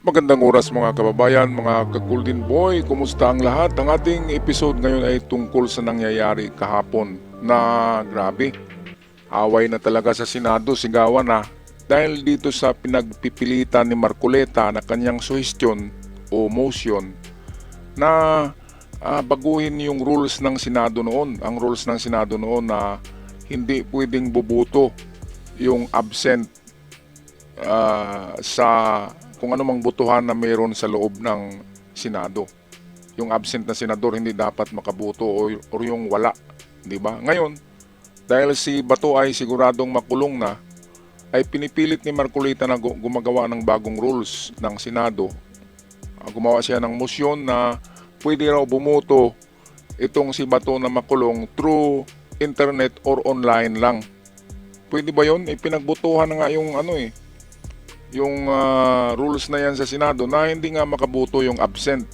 Magandang oras mga kababayan, mga ka-Golden Boy, kumusta ang lahat? Ang ating episode ngayon ay tungkol sa nangyayari kahapon na grabe. Away na talaga sa Senado, sigawan na. Dahil dito sa pinagpipilitan ni Marcoleta na kanyang suhestyon o motion na baguhin yung rules ng Senado noon. Ang rules ng Senado noon na hindi pwedeng bubuto yung absent sa kung anumang botohan na mayroon sa loob ng Senado. Yung absent na senador hindi dapat makaboto o yung wala, di ba? Ngayon, dahil si Bato ay siguradong makulong na, ay pinipilit ni Marcolita na gumagawa ng bagong rules ng Senado. Gumawa siya ng motion na pwede raw bumoto itong si Bato na makulong through internet or online lang. Pwede ba yun? Pinagbotohan na nga yung yung rules na yan sa Senado na hindi nga makaboto yung absent.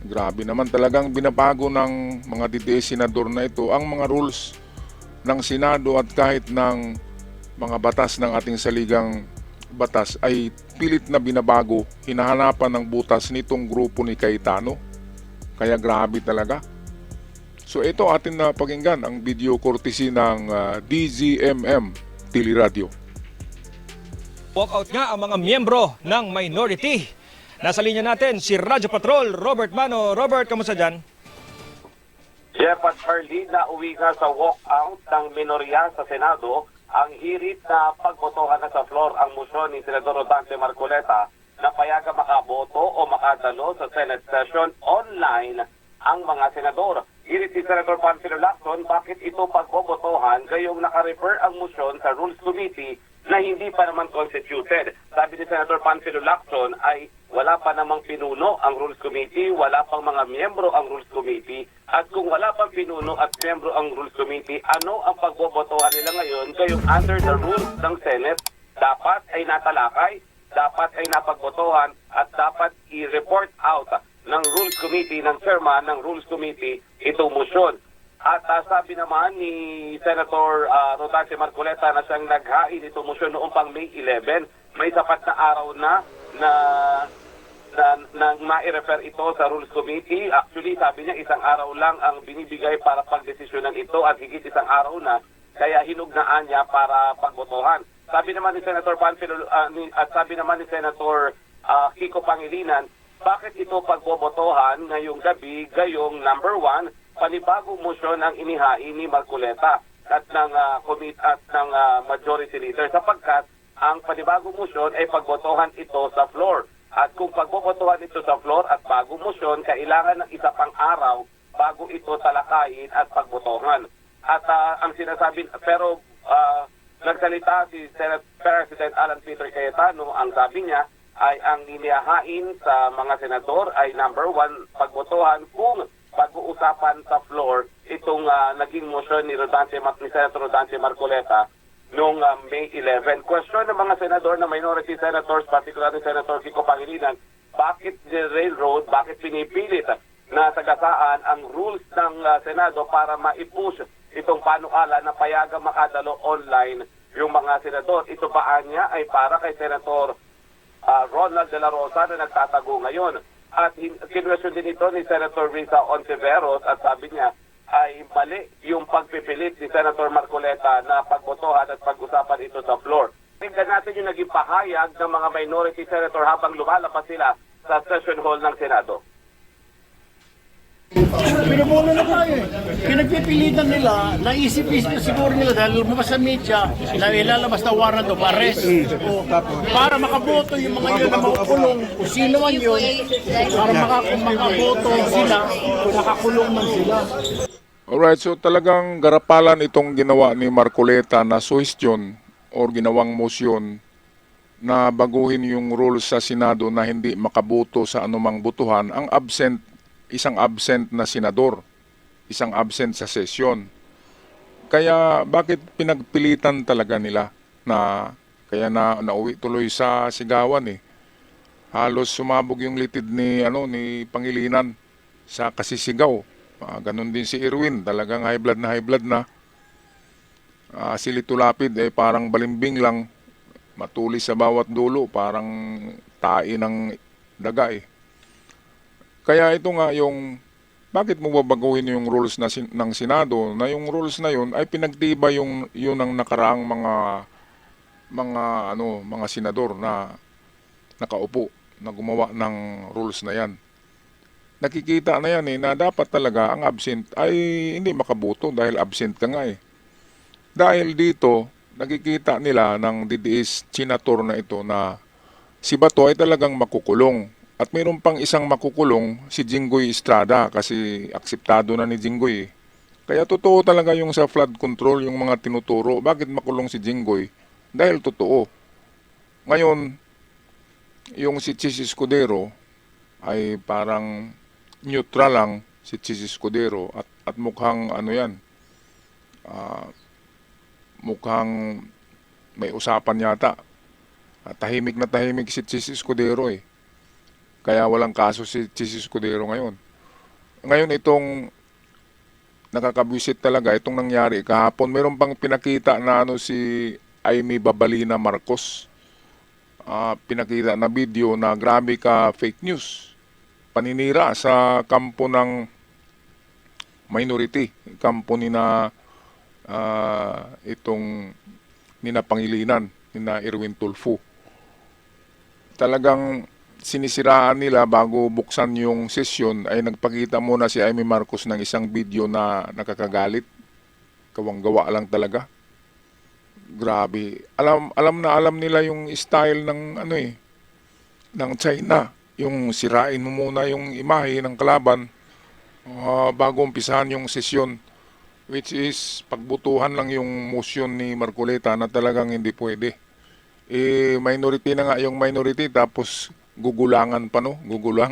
Grabe naman, talagang binabago ng mga DDS senador na ito ang mga rules ng Senado at kahit ng mga batas ng ating saligang batas ay pilit na binabago, hinahanapan ng butas nitong grupo ni Cayetano. Kaya grabe talaga. So ito atin na pakinggan ang video courtesy ng DZMM Teleradio. Walkout nga ang mga miyembro ng minority. Nasa linya natin si Radyo Patrol, Robert Mano. Robert, kamusta dyan? Jeff at Harley, nauwi nga sa walkout ng minorya sa Senado ang hirit na pagbotohan na sa floor ang motion ni Senador Rodante Marcoleta na payagan makaboto o makadalo sa Senate session online ang mga senador. Hirit ni Senator Panfilo Lacson, bakit ito pagbobotohan gayong nakarefer ang motion sa Rules Committee na hindi pa naman constituted. Sabi ni Senator Panfilo Lacson ay wala pa namang pinuno ang Rules Committee, wala pang mga miyembro ang Rules Committee, at kung wala pang pinuno at miyembro ang Rules Committee, ano ang pagbobotohan nila ngayon? Kayong under the rules ng Senate, dapat ay natalakay, dapat ay napagbotohan, at dapat i-report out ng Rules Committee, ng chairman ng Rules Committee, itong motion. At sabi naman ni Senator Rodante Marcoleta na siyang naghain itong motion noong pang May 11, may sapat na araw na ma-refer ito sa Rules Committee. Actually, sabi niya isang araw lang ang binibigay para pagdesisyonan ito at higit isang araw na, kaya hinugnaan niya para pagbotohan. Sabi naman ni Senator Panfilo at sabi naman ni Senator Kiko Pangilinan, bakit ito pagbobotohan ngayong gabi, gayong number 1, panibagong motion ang inihain ni Marcoleta at ng majority leader sapagkat ang panibagong motion ay pagbotohan ito sa floor. At kung pagbobotohan ito sa floor at bagong motion, kailangan ng isa pang araw bago ito talakayin at pagbotohan. At ang sinasabi, pero nagsalita si Senate President Alan Peter Cayetano, ang sabi niya ay ang inihain sa mga senador ay number 1, pagbotohan kung pag-uusapan sa floor itong naging motion ni Senator Rodante Marcoleta noong May 11. Question ng mga senador na minority senators, particularly Senator Kiko Pangilinan, bakit the railroad, bakit pinipilit na sagasaan ang rules ng Senado para ma-push itong panukala na payagang makadalo online yung mga senador? Ito ba niya ay para kay Senator Ronald de la Rosa na nagtatago ngayon? At kinwestiyon din ito ni Senator Risa Ontiveros at sabi niya ay mali yung pagpipilit ni Senator Marcoleta na pagbotohan at pag-usapan ito sa floor. Tingnan natin yung naging pahayag ng mga minority senator habang lumalabas sila sa session hall ng Senado. Pinupuno na tayo eh. Pinagpipilitan nila, naisip-isip siguro nila dahil lumabas sa media na ilalabas na warrant of arrest. O, para makaboto yung mga yun na makukulong, kung sino man yun, para makaboto sila, nakakulong man sila. Alright, so talagang garapalan itong ginawa ni Marcoleta na suhestyon o ginawang motion na baguhin yung rules sa Senado na hindi makaboto sa anumang botohan ang isang absent na senador, isang absent sa sesyon. Kaya bakit pinagpilitan talaga nila na kaya nauwi tuloy sa sigawan eh. Halos sumabog yung litid ni Pangilinan sa kasisigaw. Ganon din si Irwin, talagang high blood na. Si Lito Lapid parang balimbing lang, matulis sa bawat dulo, parang tae ng daga eh. Kaya ito nga yung, bakit mo babaguhin yung rules ng Senado na yung rules na yun ay pinagtibay yun ang nakaraang mga senador na nakaupo na gumawa ng rules na yan. Nakikita na yan na dapat talaga ang absent ay hindi makaboto dahil absent ka nga eh. Dahil dito, nakikita nila ng DDS senator na ito na si Bato ay talagang makukulong. At mayroon pang isang makukulong, si Jinggoy Estrada, kasi akseptado na ni Jinggoy. Kaya totoo talaga yung sa flood control, yung mga tinuturo. Bakit makulong si Jinggoy? Dahil totoo. Ngayon, yung si Chis Escudero ay parang neutral lang si Chis Escudero at mukhang mukhang may usapan yata. Tahimik na tahimik si Chis Escudero eh. Kaya walang kaso si Chis Escudero ngayon. Ngayon itong nakakabwisit talaga, itong nangyari kahapon, meron pang pinakita na si Amy Babalina Marcos. Pinakita na video na grabe ka fake news. Paninira sa kampo ng minority, kampo ni na itong nina Pangilinan, nina Erwin Tulfo. Talagang sinisiraan nila bago buksan yung sesyon ay nagpakita muna si Amy Marcos ng isang video na nakakagalit. Kawang-gawa lang talaga. Grabe. Alam nila yung style ng ng China. Yung sirain mo muna yung imahe ng kalaban bago umpisahan yung sesyon, which is pagbutuhan lang yung motion ni Marcoleta na talagang hindi pwede. Minority na nga yung minority tapos gugulangan pa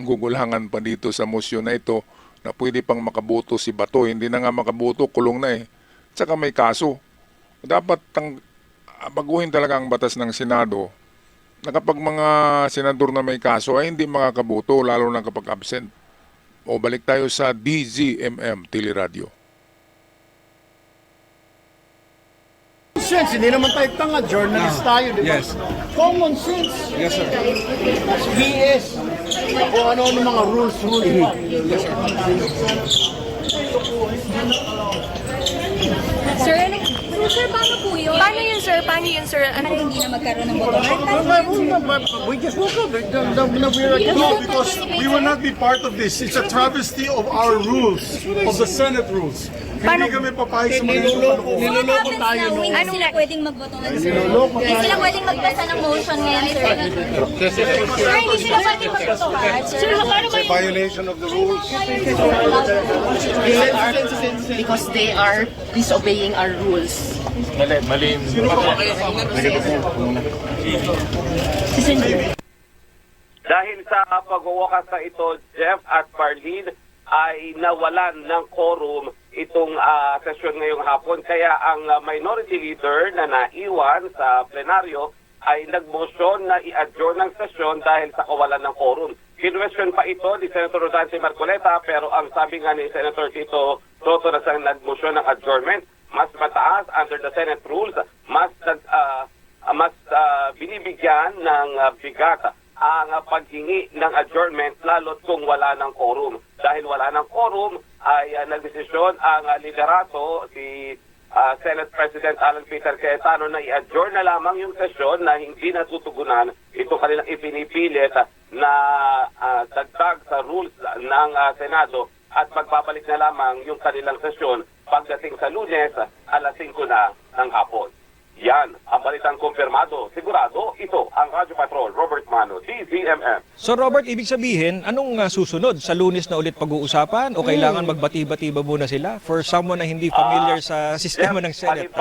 gugulangan pa dito sa motion na ito na pwede pang makaboto si Bato. Hindi na nga makaboto, kulong na eh. Tsaka may kaso. Dapat baguhin talaga ang batas ng Senado na kapag mga senador na may kaso ay hindi makakaboto lalo na kapag absent. O balik tayo sa DZMM Teleradio. Sense, hindi naman tayo tanga, journalist tayo, di ba? Yes. Common sense. Yes, sir. BS. O ano mga rules pa. Sir, paano po yun? Paano yun, sir? Paano yun, sir? Ano hindi na magkaroon ng boto? We just woke up. No, because we will not be part of this. It's a travesty of our rules, of the Senate rules. Hindi kami papayag sa mga Niloloko tayo no. Anong sila pwedeng magboto ngayon, sir? Hindi sila pwedeng magbasa ng motion ngayon, sir. Sir, hindi sila pwedeng magboto, sir. Paano ba yun? violation of the rules. Because they are disobeying our rules. Dahil sa pag-uwakas na ito, Jeff at Marlene, ay nawalan ng quorum itong sesyon ngayong hapon. Kaya ang minority leader na naiwan sa plenaryo ay nagmotion na i-adjourn ng sesyon dahil sa kawalan ng quorum. Kinwestiyon pa ito ni Senator Rodante Marcoleta, pero ang sabi nga ni Senator Tito Soto na sa nagmotion ng adjournment, mas mataas under the Senate rules, mas binibigyan ng bigat ang paghingi ng adjournment lalo't kung wala ng quorum. Dahil wala ng quorum ay nagdesisyon ang liderato si Senate President Alan Peter Cayetano na i-adjourn na lamang yung sesyon na hindi natutugunan ito kanilang ipinipilit na dagdag sa rules ng Senado at magbabalik na lamang yung kanilang sesyon pagdating sa Lunes alas 5 na ng hapon. Yan ang balitang kumpirmado. Sigurado, ito ang Radyo Patrol, Robert Mano, DZMM. So Robert, ibig sabihin, anong susunod? Sa Lunes na ulit pag-uusapan o kailangan magbati-bati ba muna sila for someone na hindi familiar sa sistema ng Senate?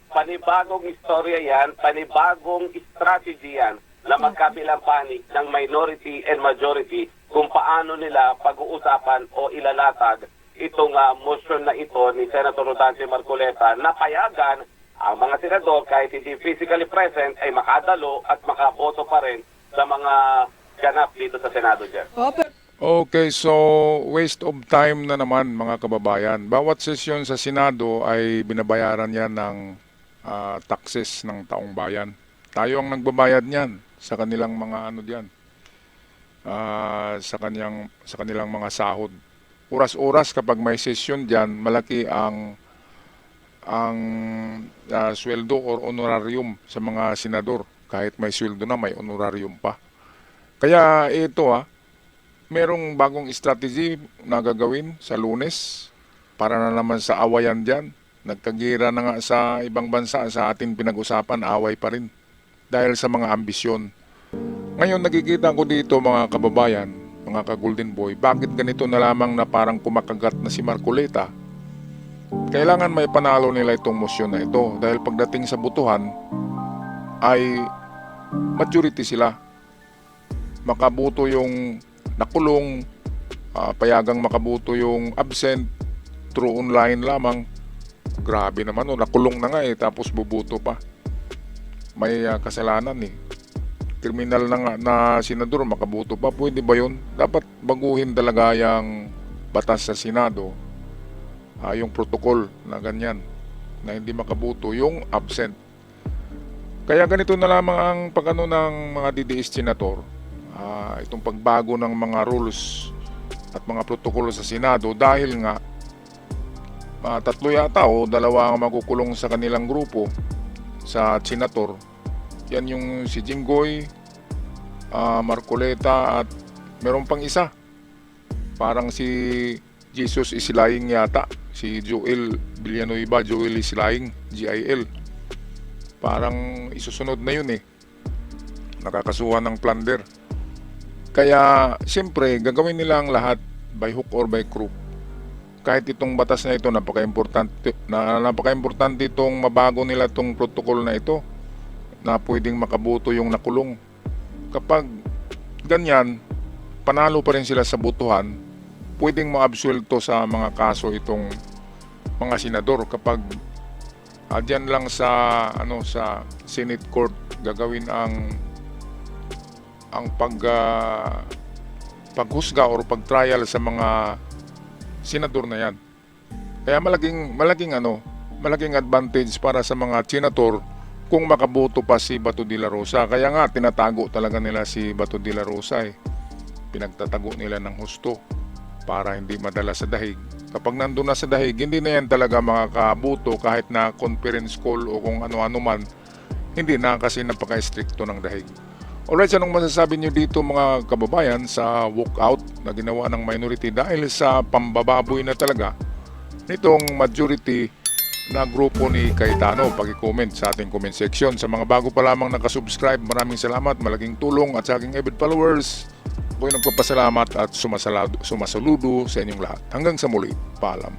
Panibagong istorya yan, panibagong strategy yan na magkabilang panig ng minority and majority kung paano nila pag-uusapan o ilalatag itong motion na ito ni Senator Rodante Marcoleta na payagan ang mga senador kahit hindi physically present ay makadalo at makaboto pa rin sa mga ganap dito sa Senado, Jeff. Okay, so waste of time na naman mga kababayan. Bawat sesyon sa Senado ay binabayaran yan ng taxes ng taong bayan. Tayo ang nagbabayad niyan. sa kanilang mga ano diyan. Sa kanilang mga sahod. Oras-oras kapag may session diyan, malaki ang sweldo or honorarium sa mga senador. Kahit may sweldo na, may honorarium pa. Kaya ito merong bagong strategy na gagawin sa Lunes para na naman sa awayan diyan. Nagkagira na nga sa ibang bansa, sa atin pinag-usapan, away pa rin. Dahil sa mga ambisyon. Ngayon nakikita ko dito mga kababayan, mga ka-Golden Boy, bakit ganito na lamang na parang kumakagat na si Marcoleta? Kailangan may panalo nila itong motion na ito dahil pagdating sa butuhan ay majority sila. Makabuto yung nakulong, payagang makabuto yung absent, through online lamang. Grabe naman, nakulong na nga tapos bubuto pa. May kasalanan Kriminal na nga na senador, makabuto pa. Pwede ba yun? Dapat baguhin talaga yung batas sa Senado, yung protocol na ganyan, na hindi makabuto yung absent. Kaya ganito na lamang ang pagano ng mga DDS senator, itong pagbago ng mga rules at mga protokolo sa Senado dahil nga 3 yata o 2 ang makukulong sa kanilang grupo sa senator. Yan yung si Jinggoy, Marcoleta at meron pang isa. Parang si Jesus Isilaing yata. Si Joel Villanueva, Joel Isilaing, GIL. Parang isusunod na yun Nakakasuhan ng plunder. Kaya siyempre gagawin nila ang lahat by hook or by crook. Kahit itong batas na ito napaka-importante itong mabago nila itong protocol na ito na pwedeng makabuto yung nakulong. Kapag ganyan, panalo pa rin sila sa butuhan, pwedeng ma-absuelto sa mga kaso itong mga senador kapag diyan lang sa sa Senate Court gagawin ang paghusga or pagtrial sa mga senador na yan. Kaya malaking advantage para sa mga senador kung makaboto pa si Bato de la Rosa. Kaya nga tinatago talaga nila si Bato de la Rosa Pinagtatago nila ng husto para hindi madala sa dahig. Kapag nandun na sa dahig, hindi na yan talaga makakaboto kahit na conference call o kung ano-ano man. Hindi na kasi napaka-stricto ng dahig. Alright, anong masasabi nyo dito mga kababayan sa walkout na ginawa ng minority dahil sa pambababoy na talaga nitong majority na grupo ni Cayetano? Pag-comment sa ating comment section. Sa mga bago pa lamang nakasubscribe, maraming salamat, malaking tulong. At sa aking avid followers, ako'y nagpapasalamat at sumasaludo sa inyong lahat. Hanggang sa muli, paalam.